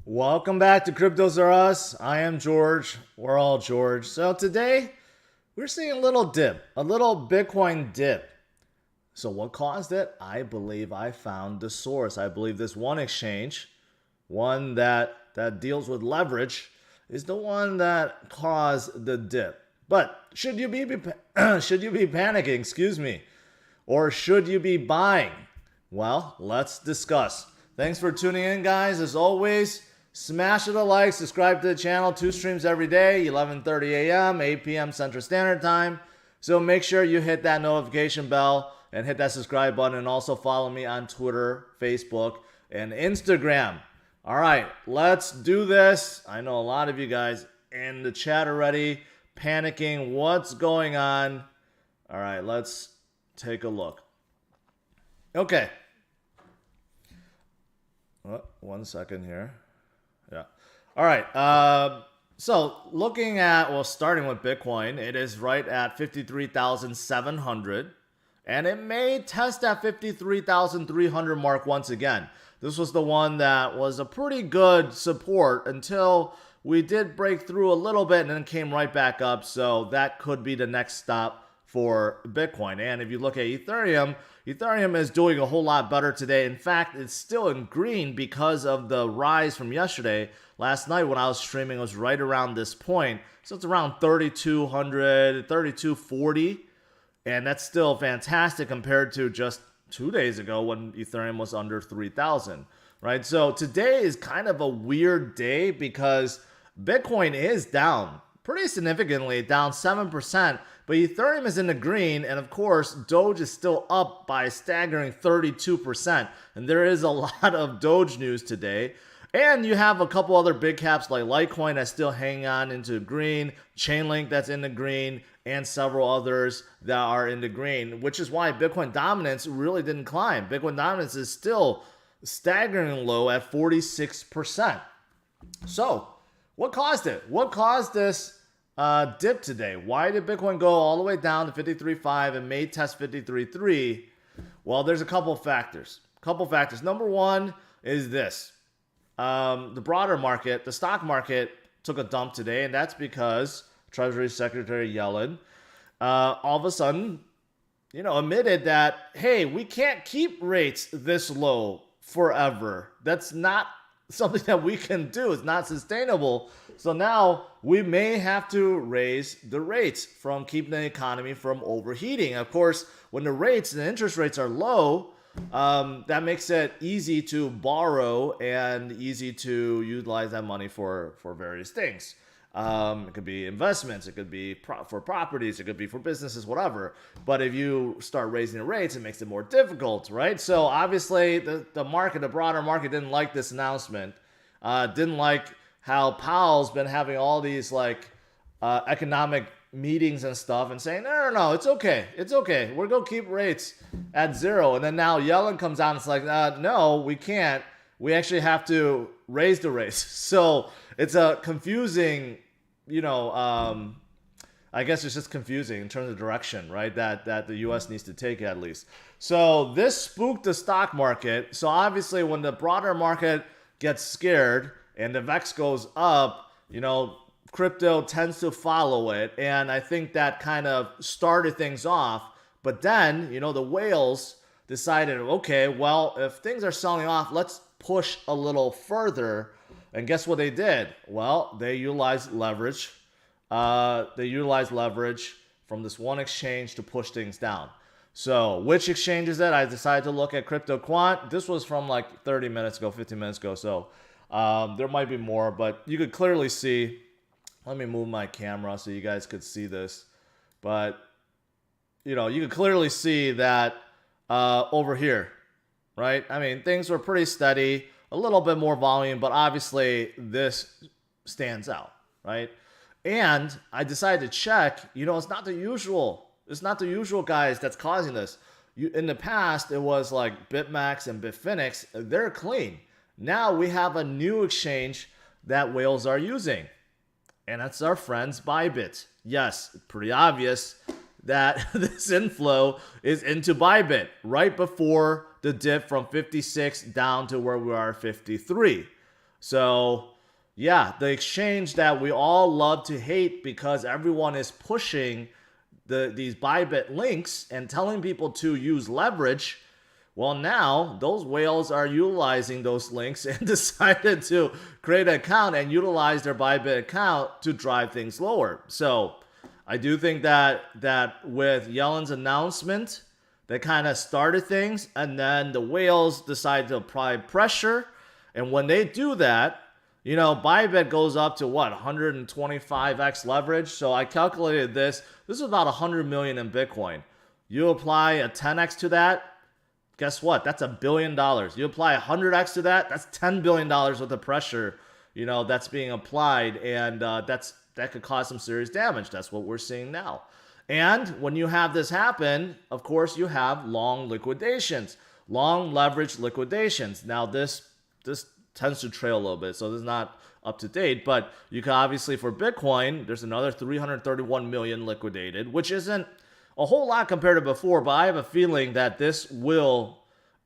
Welcome back to CryptosRUs. I am George. We're all George. So today we're seeing a little dip, a little Bitcoin dip. So what caused it? I believe I found the source. I believe this one exchange, one that deals with leverage, is the one that caused the dip. But should you be should you be panicking? Excuse me, or should you be buying? Well, let's discuss. Thanks for tuning in, guys. As always, smash the like, subscribe to the channel. 2 streams every day, 11:30 a.m., 8 p.m. Central Standard Time. So make sure you hit that notification bell and hit that subscribe button, and also follow me on Twitter, Facebook, and Instagram. All right, let's do this. I know a lot of you guys in the chat already panicking. What's going on? All right, let's take a look. Okay. 1 second here. Yeah. All right. So looking at, well, starting with Bitcoin, it is right at 53,700, and it may test that 53,300 mark once again. This was the one that was a pretty good support until we did break through a little bit and then came right back up. So that could be the next stop for Bitcoin. And if you look at Ethereum, Ethereum is doing a whole lot better today. In fact, it's still in green because of the rise from yesterday. Last night when I was streaming, it was right around this point. So it's around 3,200, 3,240. And that's still fantastic compared to just 2 days ago when Ethereum was under 3,000, right? So today is kind of a weird day because Bitcoin is down pretty significantly, down 7%. But Ethereum is in the green, and of course, Doge is still up by a staggering 32%. And there is a lot of Doge news today. And you have a couple other big caps like Litecoin that's still hanging on into green, Chainlink that's in the green, and several others that are in the green, which is why Bitcoin dominance really didn't climb. Bitcoin dominance is still staggering low at 46%. So, what caused it? What caused this dip today? Why did Bitcoin go all the way down to 53.5 and may test 53.3? Well, there's a couple factors. Number one is this. The broader market, the stock market, took a dump today, and that's because Treasury Secretary Yellen all of a sudden, admitted that, hey, we can't keep rates this low forever. That's not something that we can do. It's not sustainable. So now we may have to raise the rates from keeping the economy from overheating. Of course, when the interest rates are low, that makes it easy to borrow and easy to utilize that money for various things. It could be investments, it could be for properties, it could be for businesses, whatever. But if you start raising the rates, it makes it more difficult, right? So obviously the broader market didn't like this announcement, didn't like how Powell's been having all these economic meetings and stuff and saying, no, it's okay. We're going to keep rates at zero. And then now Yellen comes out and it's like, no, we can't. We actually have to raise the rates. So it's a confusing, I guess it's just confusing in terms of direction, right? That the U.S. needs to take at least. So this spooked the stock market. So obviously when the broader market gets scared and the VEX goes up, crypto tends to follow it. And I think that kind of started things off. But then, the whales decided, okay, well, if things are selling off, let's push a little further. And guess what they did? Well, they utilized leverage. They utilized leverage from this one exchange to push things down. So which exchange is that? I decided to look at Crypto Quant. This was from like 30 minutes ago, 15 minutes ago. So there might be more, but you could clearly see. Let me move my camera so you guys could see this. But, you could clearly see that over here, right? I mean, things were pretty steady, a little bit more volume, but obviously this stands out, right? And I decided to check, it's not the usual. It's not the usual guys that's causing this. In the past, it was like BitMax and Bitfinex. They're clean. Now we have a new exchange that whales are using. And that's our friends Bybit. Yes, pretty obvious that this inflow is into Bybit right before the dip from 56 down to where we are 53. So yeah, the exchange that we all love to hate because everyone is pushing these Bybit links and telling people to use leverage. Well, now those whales are utilizing those links and decided to create an account and utilize their Bybit account to drive things lower. So I do think that with Yellen's announcement, they kind of started things, and then the whales decided to apply pressure. And when they do that, you know, Bybit goes up to what, 125x leverage. So I calculated this. This is about 100 million in Bitcoin. You apply a 10x to that, guess what? That's $1 billion. You apply 100x to that, that's $10 billion worth of pressure, you know, that's being applied, and that could cause some serious damage. That's what we're seeing now. And when you have this happen, of course, you have long liquidations, long leverage liquidations. Now, this tends to trail a little bit, so this is not up to date, but you can obviously, for Bitcoin, there's another 331 million liquidated, which isn't a whole lot compared to before, but I have a feeling that this will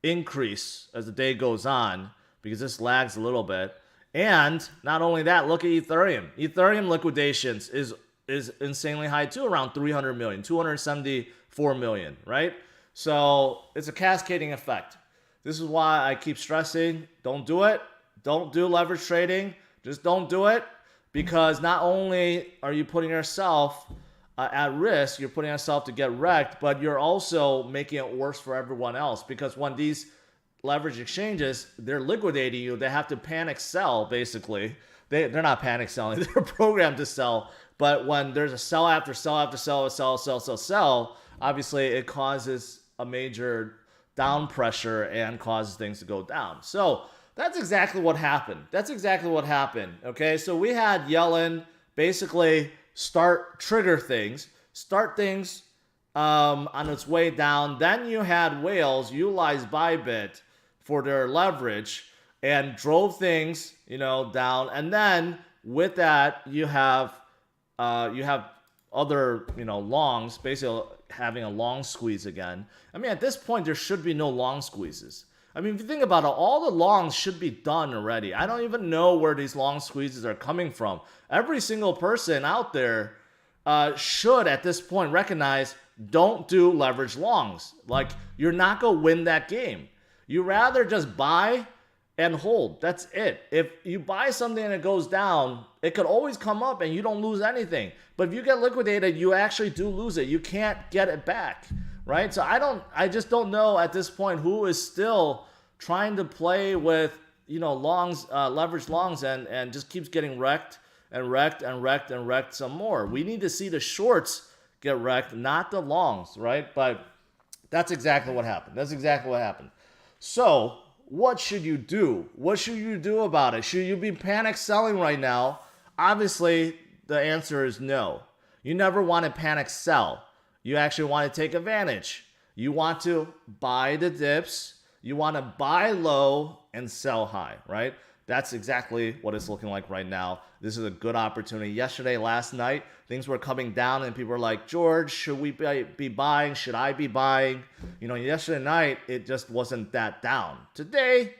increase as the day goes on because this lags a little bit. And not only that, look at Ethereum. Ethereum liquidations is insanely high too, around 300 million, 274 million, right? So it's a cascading effect. This is why I keep stressing, don't do it. Don't do leverage trading. Just don't do it, because not only are you putting yourself at risk, you're putting yourself to get wrecked, but you're also making it worse for everyone else, because when these leverage exchanges, they're liquidating you, they have to panic sell, basically. They're not panic selling, they're programmed to sell, but when there's a sell after sell after sell, obviously it causes a major down pressure and causes things to go down. So that's exactly what happened. Okay, so we had Yellen basically trigger things on its way down. Then you had whales utilize Bybit for their leverage and drove things, you know, down. And then with that, you have other, you know, longs basically having a long squeeze again. I mean, at this point, there should be no long squeezes. I mean, if you think about it, all the longs should be done already. I don't even know where these long squeezes are coming from. Every single person out there should, at this point, recognize, don't do leverage longs. Like, you're not going to win that game. You rather just buy and hold. That's it. If you buy something and it goes down, it could always come up and you don't lose anything. But if you get liquidated, you actually do lose it. You can't get it back, right? So I just don't know at this point who is still trying to play with, you know, longs, leverage longs, and just keeps getting wrecked some more. We need to see the shorts get wrecked, not the longs, right? But that's exactly what happened. So what should you do? What should you do about it? Should you be panic selling right now? Obviously, the answer is no. You never want to panic sell. You actually want to take advantage. You want to buy the dips. You want to buy low and sell high, right? That's exactly what it's looking like right now. This is a good opportunity. Yesterday, last night, things were coming down and people were like, George, should we be buying? Should I be buying? You know, yesterday night, it just wasn't that down. Today,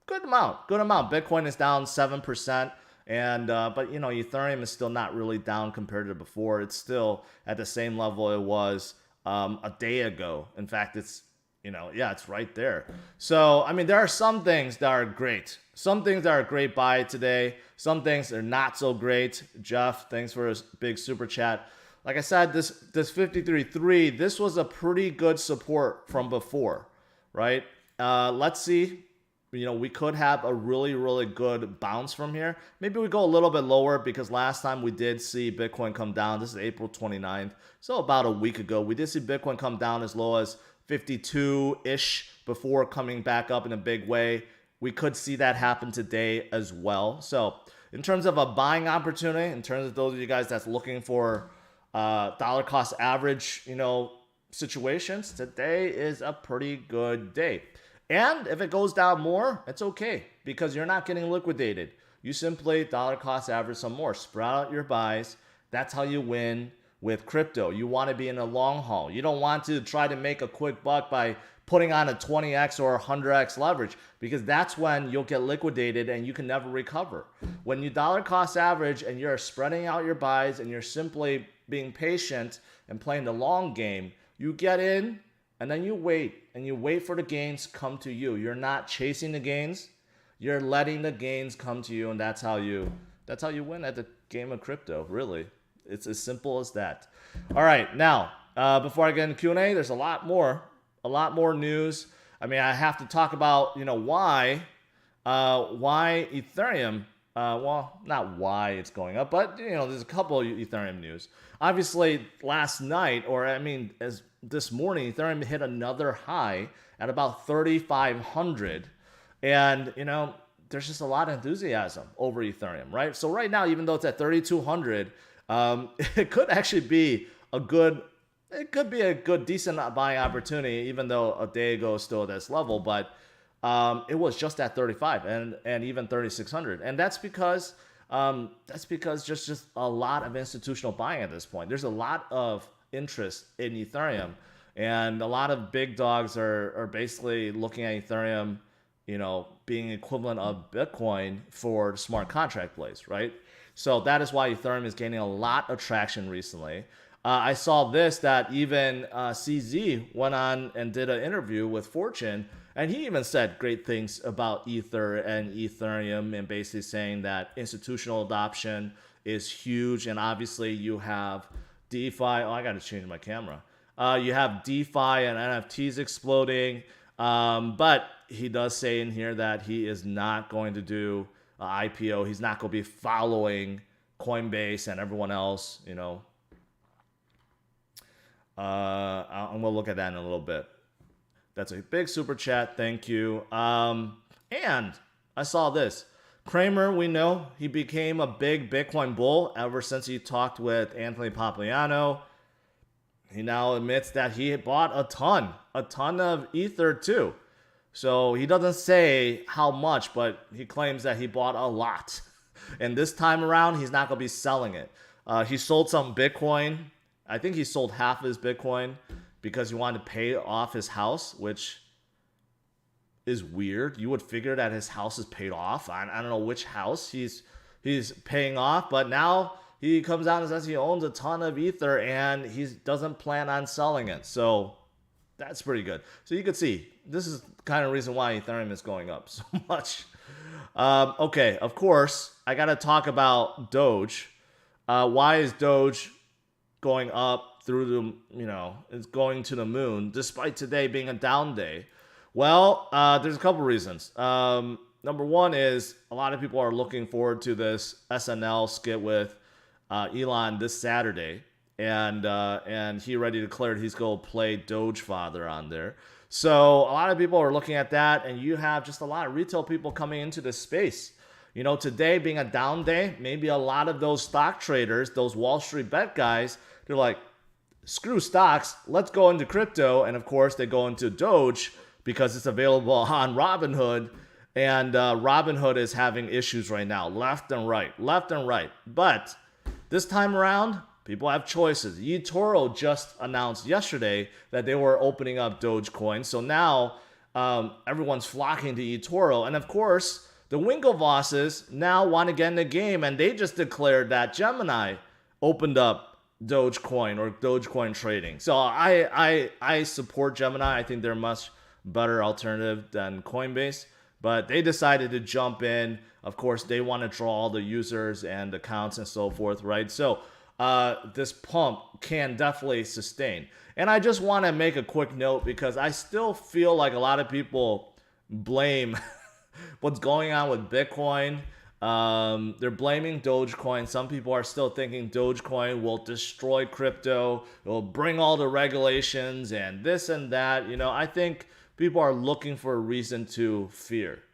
good amount. Bitcoin is down 7%. But you know, Ethereum is still not really down compared to before. It's still at the same level it was a day ago. In fact, it's, you know, yeah, it's right there. So, I mean, there are some things that are great. Some things that are a great buy today. Some things are not so great. Jeff, thanks for his big super chat. Like I said, this 53.3, this was a pretty good support from before, right? Let's see. You know, we could have a really, really good bounce from here. Maybe we go a little bit lower, because last time we did see Bitcoin come down. This is April 29th. So about a week ago, we did see Bitcoin come down as low as 52-ish before coming back up in a big way. We could see that happen today as well. So in terms of a buying opportunity, in terms of those of you guys that's looking for dollar cost average, you know, situations, today is a pretty good day. And if it goes down more, it's okay, because you're not getting liquidated. You simply dollar cost average some more. Spread out your buys. That's how you win with crypto. You want to be in a long haul. You don't want to try to make a quick buck by putting on a 20x or 100x leverage, because that's when you'll get liquidated and you can never recover. When you dollar cost average and you're spreading out your buys and you're simply being patient and playing the long game, you get in and then you wait for the gains come to you. You're not chasing the gains. You're letting the gains come to you, and that's how you win at the game of crypto, really. It's as simple as that. All right, now, before I get into Q&A, there's a lot more news. I mean, I have to talk about, why Ethereum, well, not why it's going up, but, there's a couple of Ethereum news. Obviously, last night, as this morning, Ethereum hit another high at about 3,500. And, there's just a lot of enthusiasm over Ethereum, right? So right now, even though it's at 3,200, it could actually be a good, decent buying opportunity, even though a day ago it's still at this level. But it was just at 35 and even 3,600. And that's because just a lot of institutional buying at this point. There's a lot of interest in Ethereum. And a lot of big dogs are basically looking at Ethereum, being equivalent of Bitcoin for the smart contract plays, right? So that is why Ethereum is gaining a lot of traction recently. I saw that even CZ went on and did an interview with Fortune, and he even said great things about Ether and Ethereum, and basically saying that institutional adoption is huge. And obviously you have DeFi. Oh, I got to change my camera. You have DeFi and NFTs exploding. But he does say in here that he is not going to do an IPO. He's not going to be following Coinbase and everyone else, I'm going to look at that in a little bit. That's a big super chat. Thank you. And I saw this. Kramer, we know he became a big Bitcoin bull ever since he talked with Anthony Pompliano. He now admits that he bought a ton of Ether too. So he doesn't say how much, but he claims that he bought a lot. And this time around, he's not going to be selling it. He sold some Bitcoin. I think he sold half of his Bitcoin because he wanted to pay off his house, which is weird. You would figure that his house is paid off. I don't know which house he's paying off, but now he comes out and says he owns a ton of Ether and he doesn't plan on selling it. So that's pretty good. So you can see this is the kind of reason why Ethereum is going up so much. Okay, of course, I got to talk about Doge. Why is Doge going up through it's going to the moon despite today being a down day? Well, there's a couple reasons. Number one is a lot of people are looking forward to this SNL skit with Elon this Saturday, and he already declared he's going to play Doge Father on there. So a lot of people are looking at that, and you have just a lot of retail people coming into this space. Today being a down day, maybe a lot of those stock traders, those Wall Street bet guys, they're like, screw stocks, let's go into crypto. And of course, they go into Doge because it's available on Robinhood. And Robinhood is having issues right now, left and right. But this time around, people have choices. eToro just announced yesterday that they were opening up Dogecoin. So now everyone's flocking to eToro. And of course, the Winklevosses now want to get in the game. And they just declared that Gemini opened up Dogecoin or Dogecoin trading. So I support Gemini. I think they're a much better alternative than Coinbase. But they decided to jump in. Of course, they want to draw all the users and accounts and so forth, right? So this pump can definitely sustain. And I just want to make a quick note because I still feel like a lot of people blame what's going on with Bitcoin. They're blaming Dogecoin. Some people are still thinking Dogecoin will destroy crypto. It will bring all the regulations and this and that. I think people are looking for a reason to fear.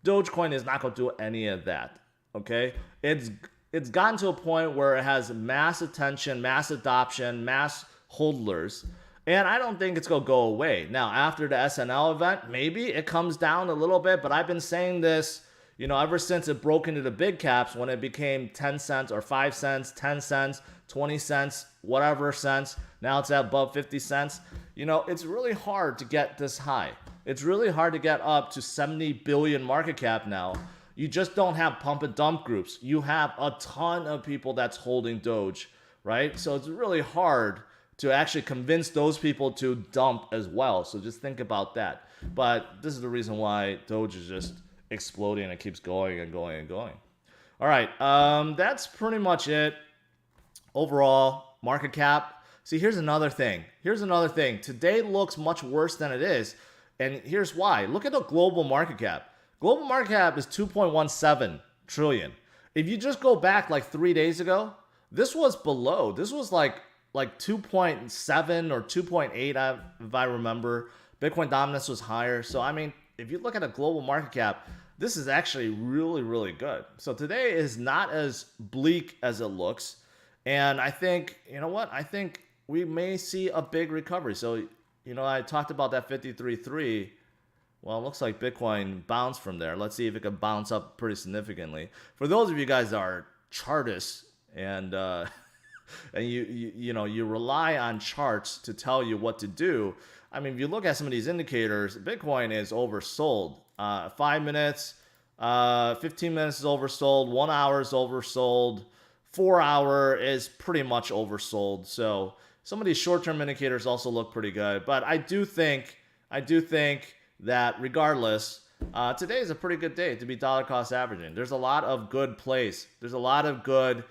Dogecoin is not going to do any of that, okay? It's gotten to a point where it has mass attention, mass adoption, mass holders, and I don't think it's going to go away. Now, after the SNL event, maybe it comes down a little bit, but I've been saying this, ever since it broke into the big caps when it became 10 cents or 5 cents, 10 cents, 20 cents, whatever cents. Now it's at above 50 cents. you know, it's really hard to get this high. It's really hard to get up to 70 billion market cap now. You just don't have pump and dump groups. You have a ton of people that's holding Doge, right? So it's really hard to actually convince those people to dump as well. So just think about that. But this is the reason why Doge is just exploding and it keeps going and going and going. All right, that's pretty much it. Overall, market cap. See, here's another thing. Today looks much worse than it is. And here's why. Look at the global market cap. Global market cap is 2.17 trillion. If you just go back like 3 days ago, this was below. This was like 2.7 or 2.8, if I remember. Bitcoin dominance was higher. So, I mean, if you look at a global market cap, this is actually really, really good. So today is not as bleak as it looks. And I think, you know what? I think we may see a big recovery. So, you know, I talked about that 53.3. Well, it looks like Bitcoin bounced from there. Let's see if it can bounce up pretty significantly. For those of you guys that are chartists and and you rely on charts to tell you what to do. I mean, if you look at some of these indicators, Bitcoin is oversold. 5 minutes, 15 minutes is oversold. 1 hour is oversold. 4 hour is pretty much oversold. So some of these short-term indicators also look pretty good. But I do think that regardless, today is a pretty good day to be dollar cost averaging. There's a lot of good plays. There's a lot of good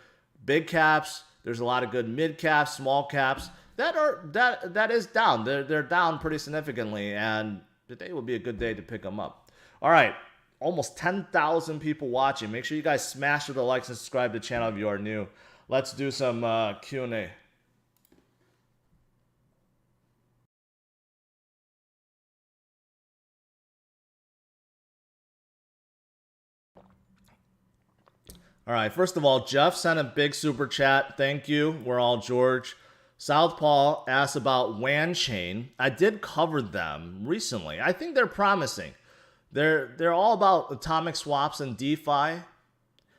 big caps. There's a lot of good mid caps, small caps that is down. They're down pretty significantly, and today will be a good day to pick them up. All right, almost 10,000 people watching. Make sure you guys smash the likes and subscribe to the channel if you are new. Let's do some Q&A. All right, first of all, Jeff sent a big super chat. Thank you. We're all George. Southpaw asked about WAN chain. I did cover them recently. I think they're promising. They're all about atomic swaps and DeFi.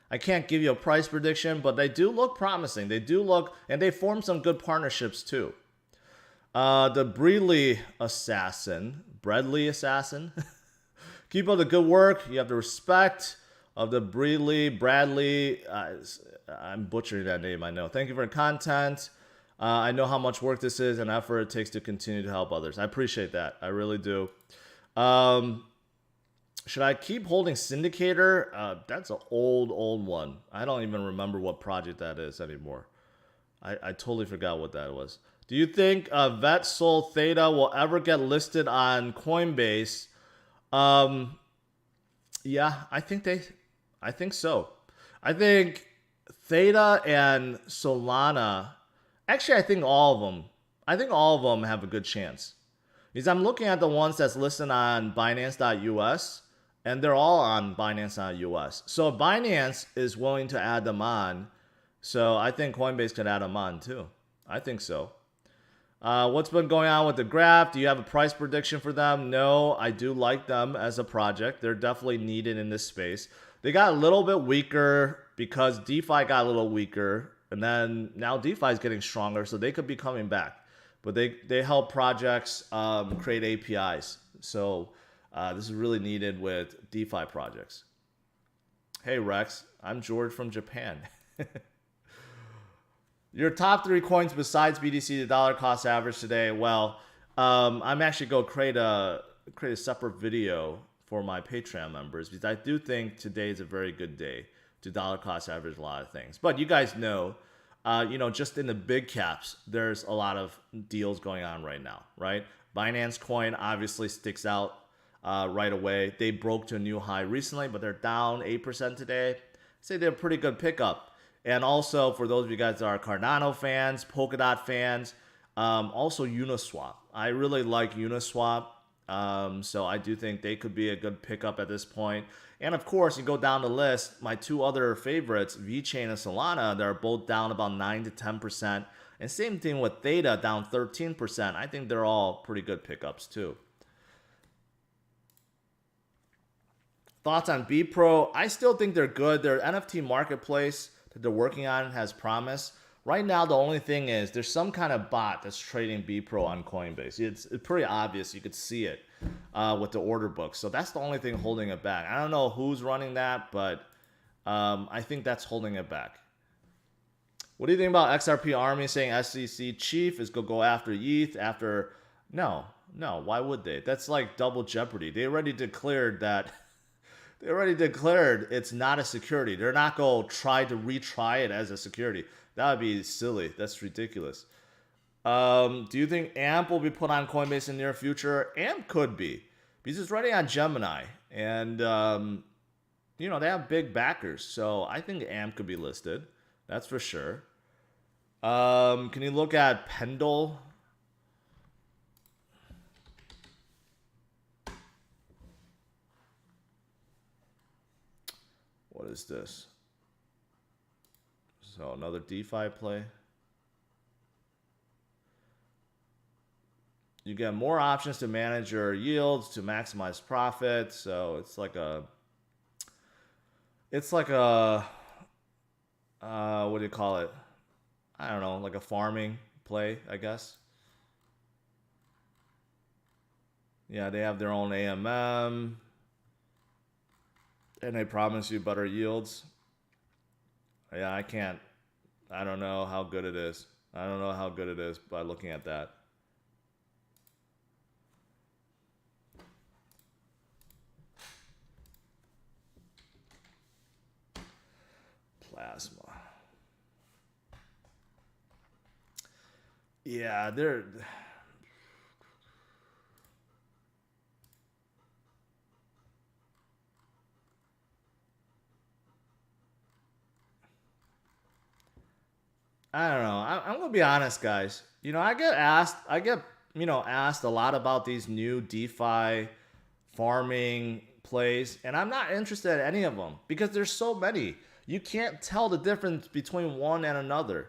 I can't give you a price prediction, but they do look promising. They do look, and they form some good partnerships too. The Bradley Assassin. Keep up the good work. You have the respect of the Bradley. I'm butchering that name, I know. Thank you for the content. I know how much work this is and effort it takes to continue to help others. I appreciate that. I really do. Should I keep holding Syndicator? That's an old one. I don't even remember what project that is anymore. I totally forgot what that was. Do you think Vet Sol Theta will ever get listed on Coinbase? Yeah, I think so. I think Theta and Solana, actually I think all of them have a good chance. Because I'm looking at the ones that's listed on Binance.us, and they're all on Binance.us. So Binance is willing to add them on. So I think Coinbase could add them on too. I think so. What's been going on with the graph? Do you have a price prediction for them? No, I do like them as a project. They're definitely needed in this space. They got a little bit weaker because DeFi got a little weaker. And then now DeFi is getting stronger, so they could be coming back. But they help projects create APIs. So this is really needed with DeFi projects. Hey, Rex. I'm George from Japan. Your top 3 coins besides BTC, the dollar cost average today. Well, I'm actually going to create a separate video for my Patreon members because I do think today is a very good day to dollar cost average a lot of things. But you guys know, just in the big caps, there's a lot of deals going on right now, right? Binance Coin obviously sticks out right away. They broke to a new high recently, but they're down 8% today. I'd say they're a pretty good pickup. And also, for those of you guys that are Cardano fans, Polkadot fans, also Uniswap. I really like Uniswap. So I do think they could be a good pickup at this point. And of course, you go down the list, my 2 other favorites, VeChain and Solana, they're both down about 9 to 10%. And same thing with Theta, down 13%. I think they're all pretty good pickups too. Thoughts on BPro? I still think they're good. Their NFT marketplace that they're working on has promise. Right now, the only thing is there's some kind of bot that's trading BPRO on Coinbase. It's pretty obvious. You could see it with the order book. So that's the only thing holding it back. I don't know who's running that, but I think that's holding it back. What do you think about XRP Army saying SEC chief is going to go after ETH after... No, why would they? That's like double jeopardy. They already declared that... They already declared it's not a security. They're not going to try to retry it as a security. That would be silly. That's ridiculous. Do you think AMP will be put on Coinbase in the near future? AMP could be. Because it's running on Gemini. And, you know, they have big backers. So I think AMP could be listed. That's for sure. Can you look at Pendle? What is this? So another DeFi play. You get more options to manage your yields to maximize profit. So it's like a what do you call it? I don't know, like a farming play, I guess. Yeah, they have their own AMM. And they promise you better yields. Yeah, I don't know how good it is. I don't know how good it is by looking at that. Plasma. Yeah, they're... I don't know. I'm gonna be honest, guys. You know, I get asked a lot about these new DeFi farming plays, and I'm not interested in any of them because there's so many. You can't tell the difference between one and another,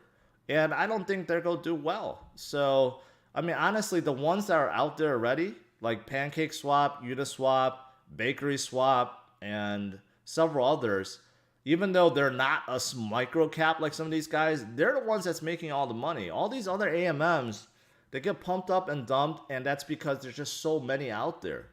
and I don't think they're gonna do well. So, I mean, honestly, the ones that are out there already, like Pancake Swap, Uniswap, Bakery Swap, and several others. Even though they're not a micro cap like some of these guys, they're the ones that's making all the money. All these other AMMs, they get pumped up and dumped, and that's because there's just so many out there,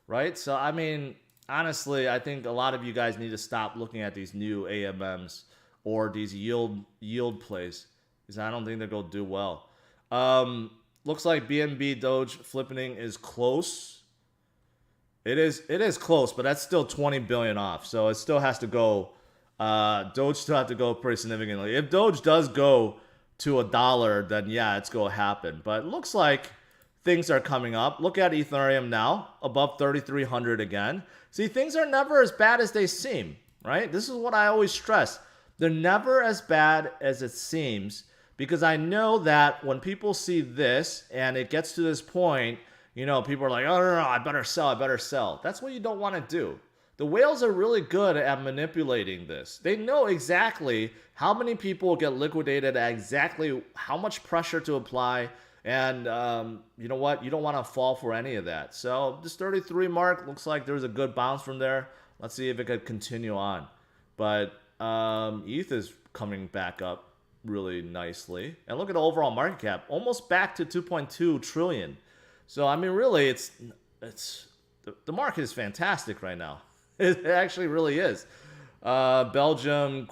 right? So, I mean, honestly, I think a lot of you guys need to stop looking at these new AMMs or these yield plays because I don't think they're going to do well. Looks like BNB Doge flipping is close. It is close, but that's still 20 billion off, so it still has to go... Doge still have to go pretty significantly. If Doge does go to $1, then yeah, it's going to happen. But it looks like things are coming up. Look at Ethereum now, above 3,300 again. See, things are never as bad as they seem, right? This is what I always stress. They're never as bad as it seems because I know that when people see this and it gets to this point, you know, people are like, oh, no, I better sell. That's what you don't want to do. The whales are really good at manipulating this. They know exactly how many people get liquidated, exactly how much pressure to apply, and you know what? You don't want to fall for any of that. So this 33 mark looks like there's a good bounce from there. Let's see if it could continue on. But ETH is coming back up really nicely. And look at the overall market cap, almost back to 2.2 trillion. So, I mean, really, the market is fantastic right now. It actually really is. Belgium.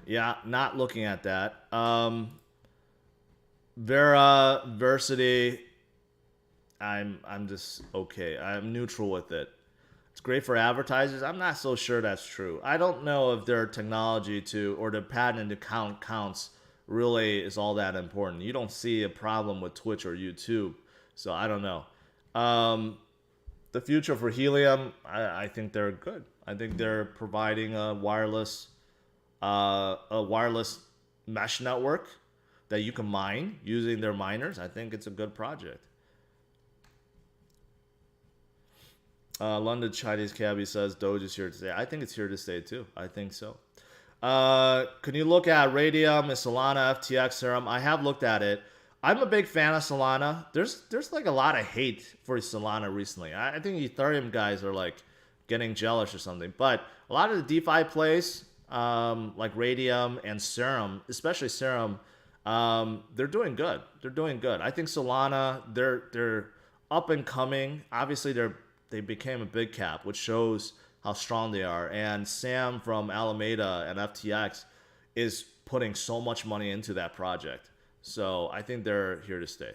Yeah, not looking at that. Versity. I'm just okay. I'm neutral with it. It's great for advertisers. I'm not so sure that's true. I don't know if their technology or the patent account counts really is all that important. You don't see a problem with Twitch or YouTube, so I don't know. The future for Helium, I think they're good. I think they're providing a wireless mesh network that you can mine using their miners. I think it's a good project. London Chinese Cabbie says Doge is here to stay. I think it's here to stay too. I think so. Can you look at Radium, Solana, FTX, Serum? I have looked at it. I'm a big fan of Solana. There's like a lot of hate for Solana recently. I think Ethereum guys are like getting jealous or something. But a lot of the DeFi plays, like Radium and Serum, especially Serum, they're doing good. They're doing good. I think Solana, they're up and coming. Obviously, they became a big cap, which shows how strong they are. And Sam from Alameda and FTX is putting so much money into that project. So I think they're here to stay.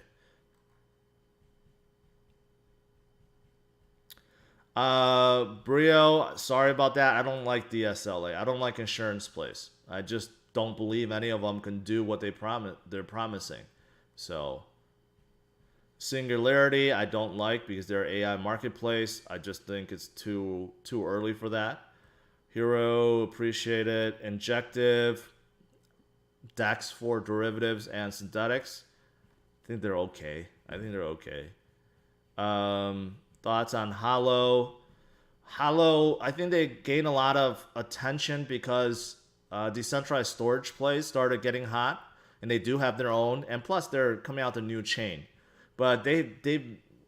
Brio, sorry about that. I don't like DSLA. I don't like insurance plays. I just don't believe any of them can do what they're promising. So Singularity, I don't like because they're AI marketplace. I just think it's too early for that. Hero, appreciate it. Injective, DEX for derivatives and synthetics. I think they're okay. Thoughts on Hollow? Hollow, I think they gained a lot of attention because decentralized storage plays started getting hot, and they do have their own. And plus, they're coming out with a new chain, but they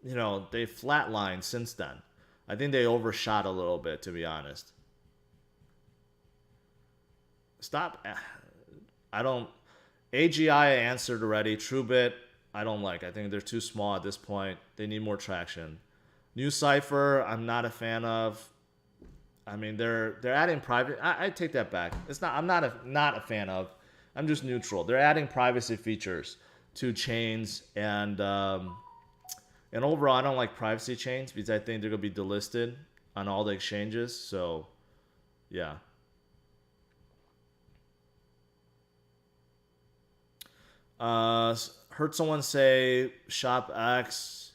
flatlined since then. I think they overshot a little bit, to be honest. Stop. I don't. AGI answered already. TrueBit, I don't like. I think they're too small at this point. They need more traction. New Cipher, I'm not a fan of. I mean, they're adding private. I take that back. It's not. I'm not a fan of. I'm just neutral. They're adding privacy features to chains, and overall, I don't like privacy chains because I think they're gonna be delisted on all the exchanges. So, yeah. Heard someone say ShopX.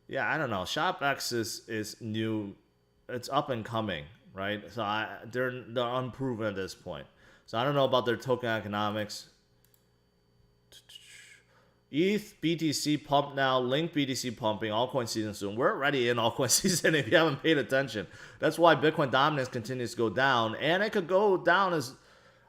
Yeah, I don't know. ShopX is new. It's up and coming, right? So they're unproven at this point. So I don't know about their token economics. ETH, BTC pump now. Link BTC pumping. Altcoin season soon. We're already in altcoin season if you haven't paid attention. That's why Bitcoin dominance continues to go down, and it could go down as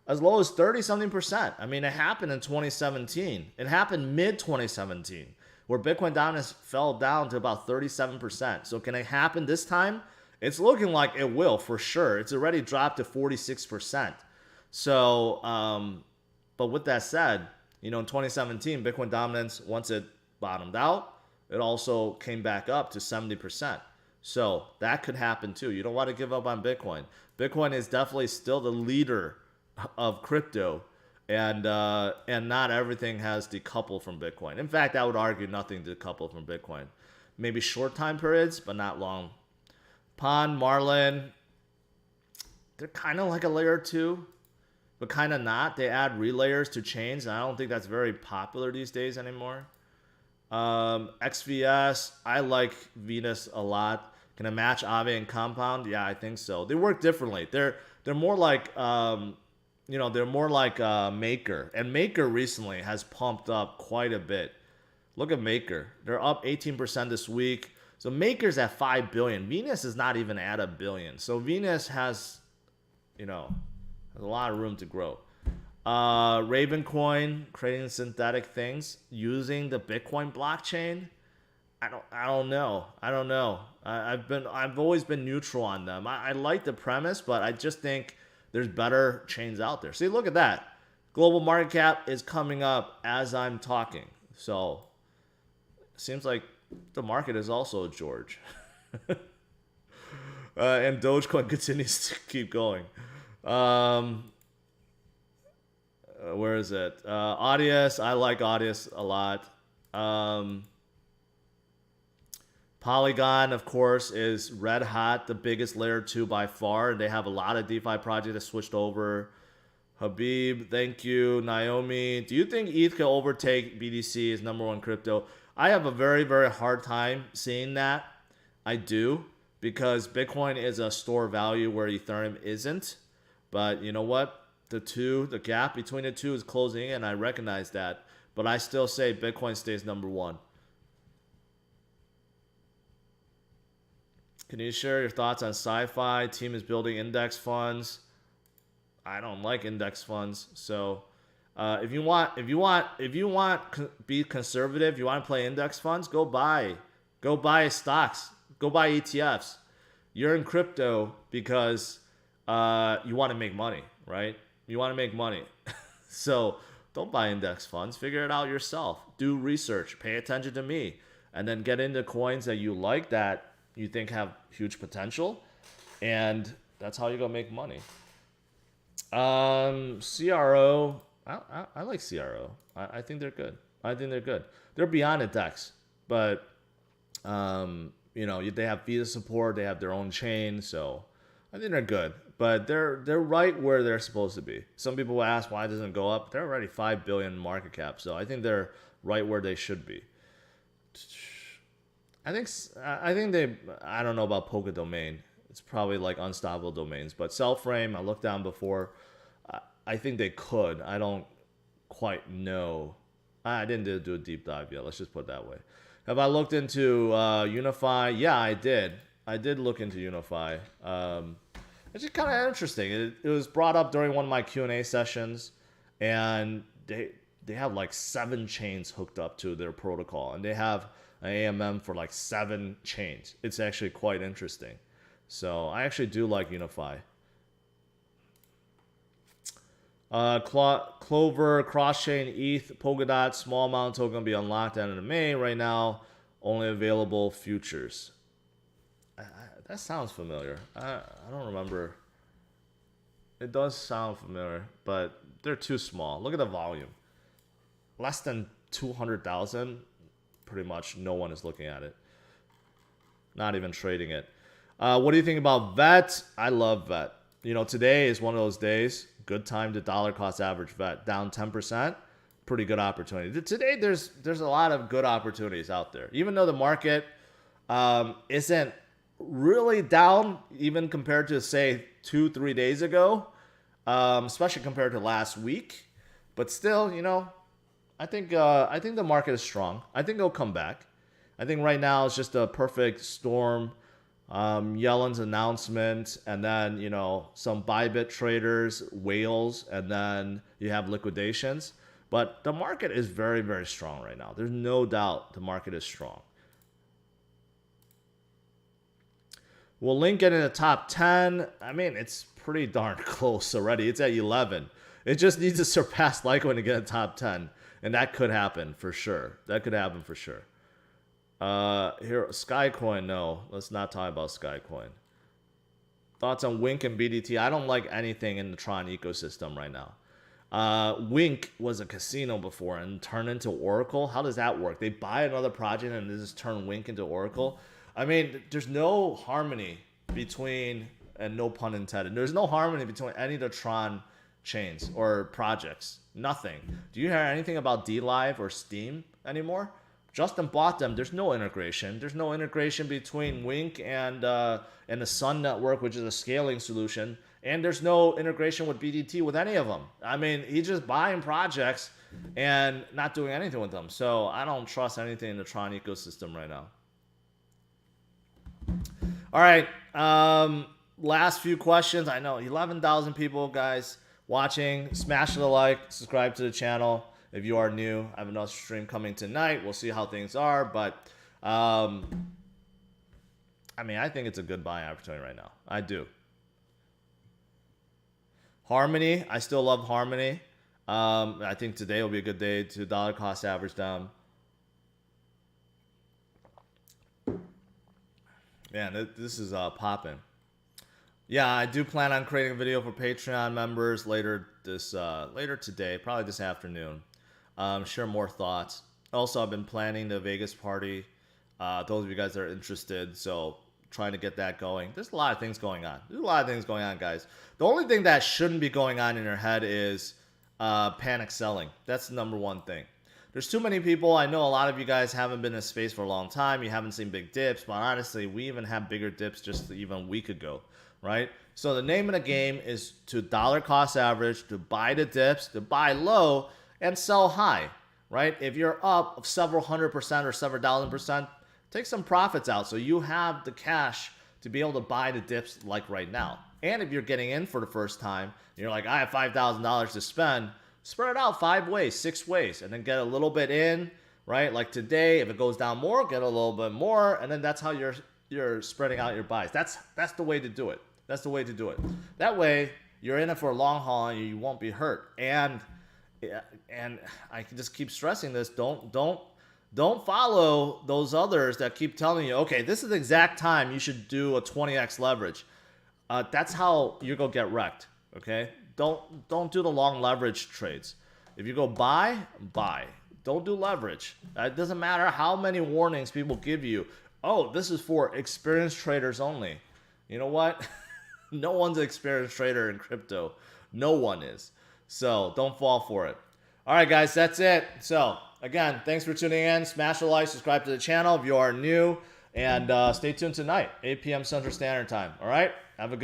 low as 30-something%. I mean, it happened in 2017. It happened mid-2017, where Bitcoin dominance fell down to about 37%. So can it happen this time? It's looking like it will, for sure. It's already dropped to 46%. So, but with that said, in 2017, Bitcoin dominance, once it bottomed out, it also came back up to 70%. So that could happen too. You don't want to give up on Bitcoin. Bitcoin is definitely still the leader of crypto, and not everything has decoupled from Bitcoin. In fact, I would argue nothing decoupled from Bitcoin. Maybe short time periods, but not long. Pond, Marlin, they're kind of like a layer 2, but kind of not. They add relayers to chains, and I don't think that's very popular these days anymore. XVS, I like Venus a lot. Can it match Aave and Compound? Yeah, I think so. They work differently. They're more like they're more like Maker, and Maker recently has pumped up quite a bit. Look at Maker; they're up 18% this week. So Maker's at 5 billion. Venus is not even at 1 billion. So Venus has a lot of room to grow. Ravencoin creating synthetic things using the Bitcoin blockchain. I don't know. I've always been neutral on them. I like the premise, but I just think there's better chains out there. See, look at that. Global market cap is coming up as I'm talking. So it seems like the market is also George. And Dogecoin continues to keep going. Where is it? Audius. I like Audius a lot. Polygon, of course, is red hot, the biggest layer 2 by far. They have a lot of DeFi projects that switched over. Habib, thank you. Naomi, do you think ETH can overtake BTC as number 1 crypto? I have a very, very hard time seeing that. I do, because Bitcoin is a store value where Ethereum isn't. But you know what? The gap between the two is closing in. I recognize that. But I still say Bitcoin stays number 1. Can you share your thoughts on sci-fi? Team is building index funds. I don't like index funds. So If you want be conservative, you want to play index funds, go buy stocks, go buy ETFs. You're in crypto because you want to make money, right? You want to make money. So don't buy index funds. Figure it out yourself. Do research. Pay attention to me. And then get into coins that you like, that you think have huge potential. And that's how you're going to make money. CRO. I like CRO. I think they're good. They're beyond index. But, they have Visa support. They have their own chain. So I think they're good. But they're right where they're supposed to be. Some people will ask why it doesn't go up. They're already 5 billion market cap, so I think they're right where they should be. I don't know about Polka Domain. It's probably like unstoppable domains, but Cellframe, I looked down before. I think they could. I don't quite know. I didn't do a deep dive yet. Let's just put it that way. Have I looked into Unify? Yeah, I did. I did look into Unify. It's just kind of interesting. It was brought up during one of my Q&A sessions, and they have like 7 chains hooked up to their protocol, and they have an AMM for like 7 chains. It's actually quite interesting. So I actually do like Unify. Clover, Cross-Chain, ETH, Polkadot, small amount token will be unlocked at the end of May. Right now, only available futures. That sounds familiar. I don't remember. It does sound familiar, but they're too small. Look at the volume. Less than 200,000. Pretty much no one is looking at it. Not even trading it. What do you think about VET? I love VET. Today is one of those days. Good time to dollar cost average VET. Down 10%. Pretty good opportunity. Today there's a lot of good opportunities out there. Even though the market isn't really down, even compared to say 2-3 days ago, especially compared to last week, but still, I think the market is strong. I think it'll come back. I think right now it's just a perfect storm. Yellen's announcement, and then some Bybit traders, whales, and then you have liquidations. But the market is very, very strong right now. There's no doubt the market is strong. Will Link get in the top 10? I mean, it's pretty darn close already. It's at 11. It just needs to surpass Litecoin to get in the top 10. And that could happen for sure. Here, Skycoin, no. Let's not talk about Skycoin. Thoughts on Wink and BDT? I don't like anything in the Tron ecosystem right now. Wink was a casino before and turned into Oracle. How does that work? They buy another project and they just turn Wink into Oracle? I mean, there's no harmony between, and no pun intended, there's no harmony between any of the Tron chains or projects. Nothing. Do you hear anything about DLive or Steam anymore? Justin bought them. There's no integration. There's no integration between Wink and the Sun Network, which is a scaling solution. And there's no integration with BDT with any of them. I mean, he's just buying projects and not doing anything with them. So I don't trust anything in the Tron ecosystem right now. All right. Last few questions. I know 11,000 people, guys, watching. Smash the like, subscribe to the channel. If you are new, I have another stream coming tonight. We'll see how things are. But, I mean, I think it's a good buying opportunity right now. I do. Harmony. I still love Harmony. I think today will be a good day to dollar cost average down. Man, this is popping. Yeah, I do plan on creating a video for Patreon members later today, probably this afternoon. Share more thoughts. Also, I've been planning the Vegas party. Those of you guys that are interested, so trying to get that going. There's a lot of things going on. Guys. The only thing that shouldn't be going on in your head is panic selling. That's the number one thing. There's too many people. I know a lot of you guys haven't been in space for a long time. You haven't seen big dips, but honestly, we even have bigger dips just even a week ago, right? So the name of the game is to dollar cost average, to buy the dips, to buy low, and sell high, right? If you're up several 100% or several 1,000%, take some profits out so you have the cash to be able to buy the dips like right now. And if you're getting in for the first time, you're like, I have $5,000 to spend, spread it out 5 ways, 6 ways, and then get a little bit in, right? Like today, if it goes down more, get a little bit more, and then that's how you're spreading out your buys. That's the way to do it. That's the way to do it. That way, you're in it for a long haul and you won't be hurt. And I can just keep stressing this. Don't follow those others that keep telling you, okay, this is the exact time you should do a 20x leverage. That's how you're gonna get wrecked. Okay, don't do the long leverage trades. If you go buy. Don't do leverage. It doesn't matter how many warnings people give you. Oh, this is for experienced traders only. You know what? No one's an experienced trader in crypto. No one is. So don't fall for it. All right, guys, that's it. So again, thanks for tuning in. Smash the like, subscribe to the channel if you are new, and stay tuned tonight, 8 p.m. Central Standard Time. All right, have a good